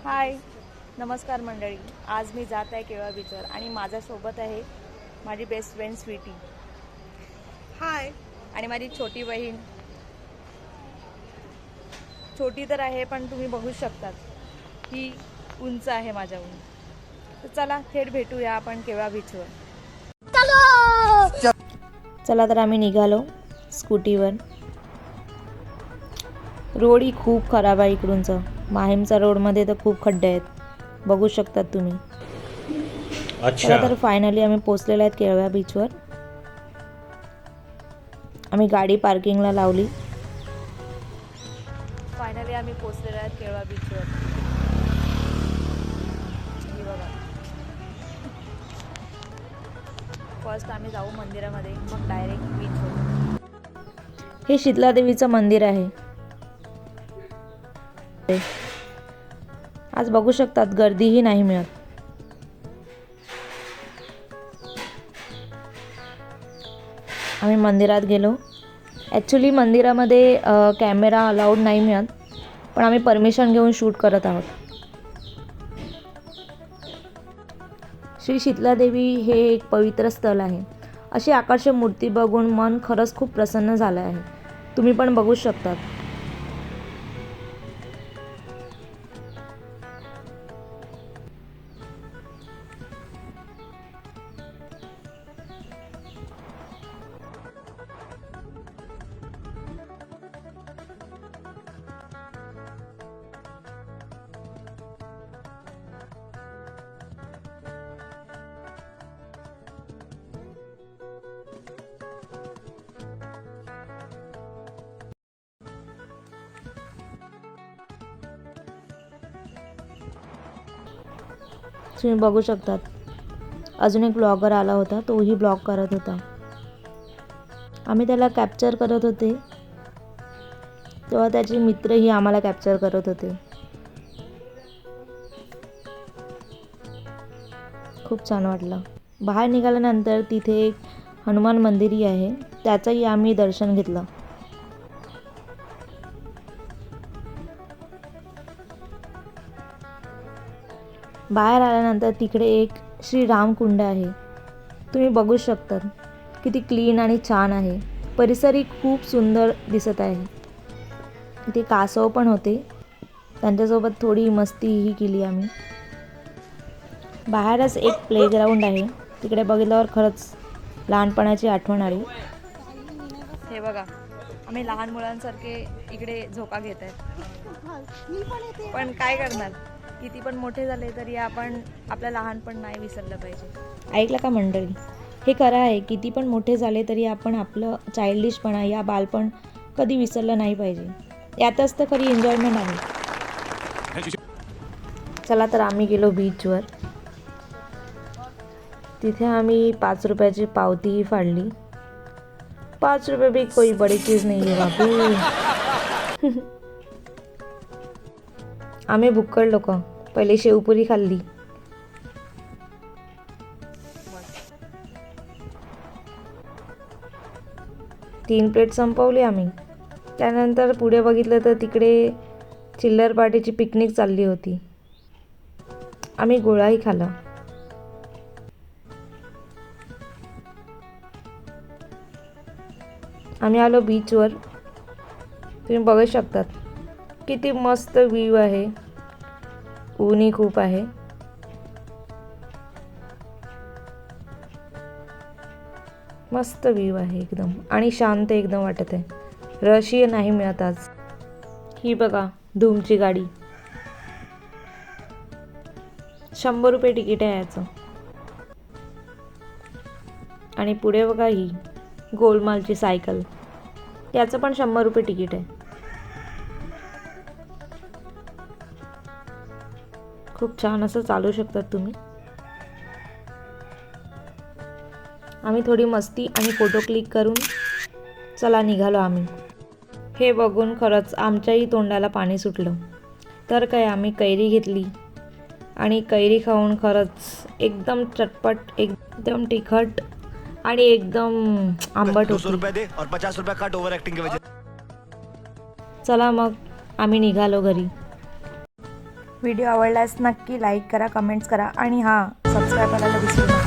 हाय, नमस्कार मंडळी. आज मी जात आहे केळवा बीचवर आणि माझ्यासोबत आहे माझी बेस्ट फ्रेंड स्वीटी. हाय. आणि माझी छोटी बहीण. छोटी तर आहे पण तुम्ही बघू शकतात ही उंच आहे माझ्याहून. तर चला थेट भेटूया आपण केळवा बीचवर. चला तर आम्ही निघालो स्कूटीवर. रोड ही खूप खराब आहे इकडूनचा. माहीमचा रोडमध्ये तर खूप खड्डे आहेत, बघू शकतात तुम्ही. चला तर फायनली आम्ही पोचलेलो आहेत केळवा बीचवर. आम्ही गाडी पार्किंगला लावली. फायनली आम्ही पोचलेलो आहेत केळवा बीचवर. हे बघा, फर्स्ट आम्ही जाऊ मंदिरामध्ये, मग डायरेक्ट बीचवर. हे शीतलादेवीचं मंदिर आहे. आज बघू शकतात गर्दीही नाही मिळत. आम्ही मंदिरात गेलो. ॲक्च्युली मंदिरामध्ये कॅमेरा अलाउड नाही मिळत, पण आम्ही परमिशन घेऊन शूट करत आहोत. श्री शीतलादेवी हे एक पवित्र स्थळ आहे. अशी आकर्षक मूर्ती बघून मन खरंच खूप प्रसन्न झालं आहे. तुम्ही पण बघू शकतात. तुम्ही बघू शकतात. अजून एक ब्लॉगर आला होता, तोही ब्लॉग करत होता. आम्ही त्याला कॅप्चर करत होते तेव्हा त्याचे मित्रही आम्हाला कॅप्चर करत होते. खूप छान वाटलं. बाहेर निघाल्यानंतर तिथे एक हनुमान मंदिरही आहे, त्याचंही आम्ही दर्शन घेतलं. बाहेर आल्यानंतर तिकडे एक श्रीराम कुंड आहे. तुम्ही बघू शकता किती क्लीन आणि छान आहे. परिसरही खूप सुंदर दिसत आहे. इथे कासव पण होते, त्यांच्यासोबत थोडी मस्तीही केली आम्ही. बाहेरच एक प्लेग्राऊंड आहे, तिकडे बघितल्यावर खरंच लहानपणाची आठवण आली. हे बघा, आम्ही लहान मुलांसारखे इकडे झोका घेत आहेत. पण काय करणार, किती पण मोठे झाले तरी आपण आपलं लहानपण नाही विसरलं पाहिजे. ऐकलं का मंडळी? हे खरं आहे. किती पण मोठे झाले तरी आपण आपलं चाइल्डिशपणा या बालपण कधी विसरलं नाही पाहिजे. यातच तर खरी एन्जॉयमेंट आहे. चला तर आम्ही गेलो बीचवर. तिथे आम्ही 5 रुपयाची पावतीही फाडली. 5 रुपये भी कोई बड़ी चीज नहीं है बाबू. आम्ही भुक्कड लोक. पहिले शेवपुरी खाल्ली. तीन प्लेट संपवली आम्ही. त्यानंतर पुढे बघितलं तर तिकडे चिल्लर पार्टीची पिकनिक चालली होती. आम्ही गोळाही खाल्ला. आम्ही आलो बीचवर. तुम्ही बघू शकतात किती मस्त व्ह्यू आहे. ऊनही खूप आहे. मस्त व्ह्यू आहे एकदम, आणि शांत एकदम वाटत आहे. रशही नाही मिळत आज. ही बघा धूमची गाडी. 100 रुपये तिकीट आहे याचं. आणि पुढे बघा ही गोलमालची सायकल, याचं पण 100 रुपये तिकीट आहे. खूप छान असं चालू शकतात तुम्ही. आम्ही थोडी मस्ती आणि फोटो क्लिक करून चला निघालो आम्ही. हे बघून खरंच आमच्याही तोंडाला पाणी सुटलं. तर काय, आम्ही कैरी घेतली आणि कैरी खाऊन खरंच एकदम चटपट, एकदम तिखट आणि एकदम आंबट होती. चला मग आम्ही निघालो घरी. व्हिडिओ आवडल्यास नक्की लाईक करा, कमेंट्स करा आणि हां सबस्क्राईब करायला विसरू नका.